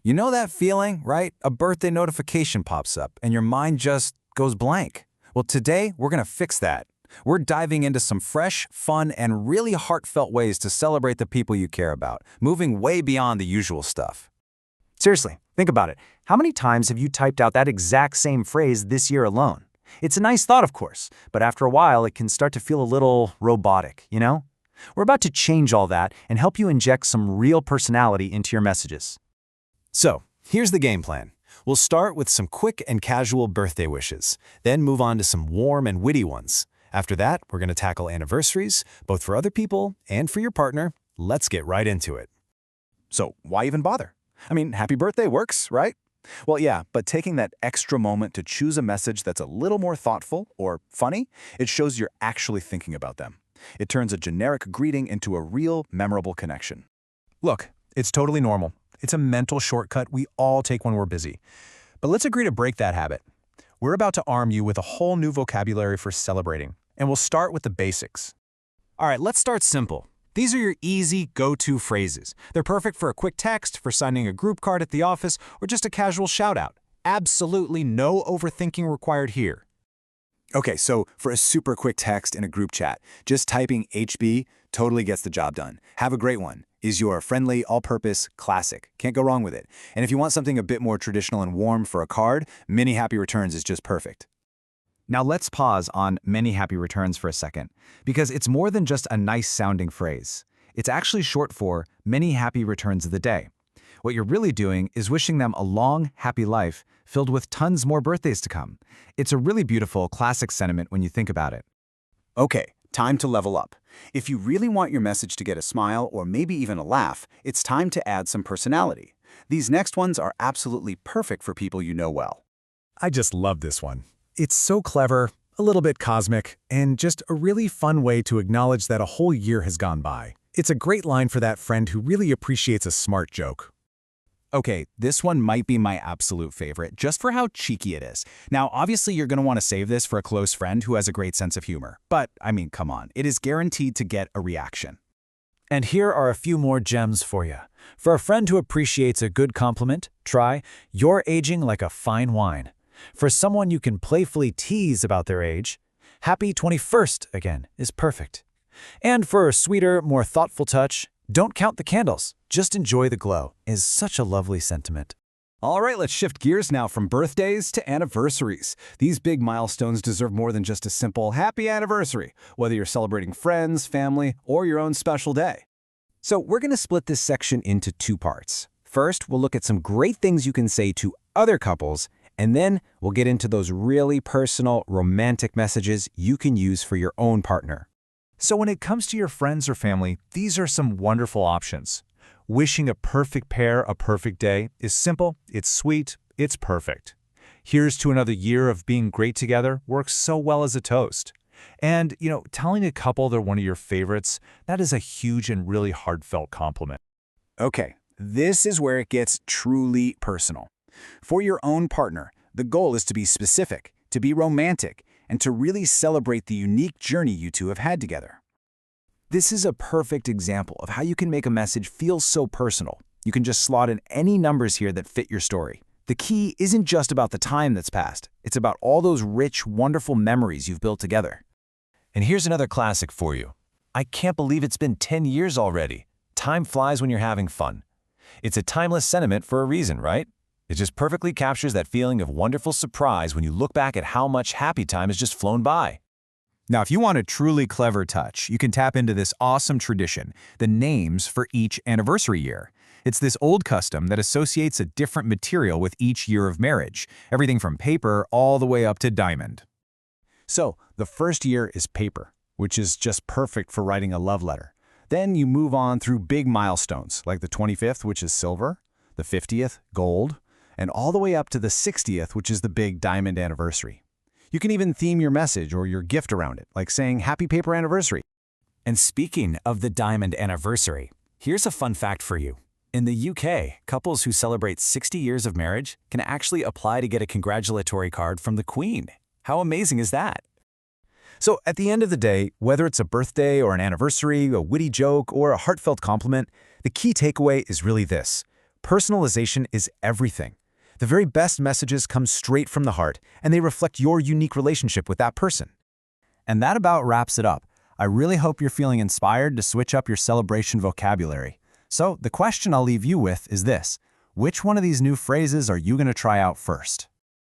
You know that feeling, right? A birthday notification pops up and your mind just goes blank. Well, today we're going to fix that. We're diving into some fresh, fun, and really heartfelt ways to celebrate the people you care about, moving way beyond the usual stuff. Seriously, think about it. How many times have you typed out that exact same phrase this year alone? It's a nice thought, of course, but after a while it can start to feel a little robotic, you know? We're about to change all that and help you inject some real personality into your messages. So, here's the game plan. We'll start with some quick and casual birthday wishes, then move on to some warm and witty ones. After that, we're going to tackle anniversaries, both for other people and for your partner. Let's get right into it. So why even bother? I mean, happy birthday works, right? Well, yeah, but taking that extra moment to choose a message that's a little more thoughtful or funny, it shows you're actually thinking about them. It turns a generic greeting into a real, memorable connection. Look, it's totally normal. It's a mental shortcut we all take when we're busy. But let's agree to break that habit. We're about to arm you with a whole new vocabulary for celebrating, and we'll start with the basics. All right, let's start simple. These are your easy go-to phrases. They're perfect for a quick text, for signing a group card at the office, or just a casual shout-out. Absolutely no overthinking required here. Okay, so for a super quick text in a group chat, just typing HB totally gets the job done. Have a great one is your friendly, all-purpose classic. Can't go wrong with it. And if you want something a bit more traditional and warm for a card, many happy returns is just perfect. Now let's pause on many happy returns for a second, because it's more than just a nice-sounding phrase. It's actually short for many happy returns of the day. What you're really doing is wishing them a long, happy life filled with tons more birthdays to come. It's a really beautiful, classic sentiment when you think about it. Okay, time to level up. If you really want your message to get a smile or maybe even a laugh, it's time to add some personality. These next ones are absolutely perfect for people you know well. I just love this one. It's so clever, a little bit cosmic, and just a really fun way to acknowledge that a whole year has gone by. It's a great line for that friend who really appreciates a smart joke. Okay, this one might be my absolute favorite, just for how cheeky it is. Now, obviously, you're going to want to save this for a close friend who has a great sense of humor. But, I mean, come on, it is guaranteed to get a reaction. And here are a few more gems for you. For a friend who appreciates a good compliment, try, "You're aging like a fine wine." For someone you can playfully tease about their age, "Happy 21st" again is perfect. And for a sweeter, more thoughtful touch, "Don't count the candles, just enjoy the glow" is such a lovely sentiment. All right, let's shift gears now from birthdays to anniversaries. These big milestones deserve more than just a simple happy anniversary, whether you're celebrating friends, family, or your own special day. So we're going to split this section into two parts. First, we'll look at some great things you can say to other couples, and then we'll get into those really personal, romantic messages you can use for your own partner. So when it comes to your friends or family, these are some wonderful options. Wishing a perfect pair a perfect day is simple, it's sweet, it's perfect. "Here's to another year of being great together" works so well as a toast. And, telling a couple they're one of your favorites, that is a huge and really heartfelt compliment. Okay, this is where it gets truly personal. For your own partner, the goal is to be specific, to be romantic, and to really celebrate the unique journey you two have had together. This is a perfect example of how you can make a message feel so personal. You can just slot in any numbers here that fit your story. The key isn't just about the time that's passed. It's about all those rich, wonderful memories you've built together. And here's another classic for you. "I can't believe it's been 10 years already. Time flies when you're having fun." It's a timeless sentiment for a reason, right? It just perfectly captures that feeling of wonderful surprise when you look back at how much happy time has just flown by. Now, if you want a truly clever touch, you can tap into this awesome tradition, the names for each anniversary year. It's this old custom that associates a different material with each year of marriage, everything from paper all the way up to diamond. So, the first year is paper, which is just perfect for writing a love letter. Then you move on through big milestones, like the 25th, which is silver, the 50th, gold, and all the way up to the 60th, which is the big diamond anniversary. You can even theme your message or your gift around it, like saying "Happy Paper Anniversary." And speaking of the diamond anniversary, here's a fun fact for you. In the UK, couples who celebrate 60 years of marriage can actually apply to get a congratulatory card from the Queen. How amazing is that? So at the end of the day, whether it's a birthday or an anniversary, a witty joke, or a heartfelt compliment, the key takeaway is really this. Personalization is everything. The very best messages come straight from the heart, and they reflect your unique relationship with that person. And that about wraps it up. I really hope you're feeling inspired to switch up your celebration vocabulary. So the question I'll leave you with is this: which one of these new phrases are you going to try out first?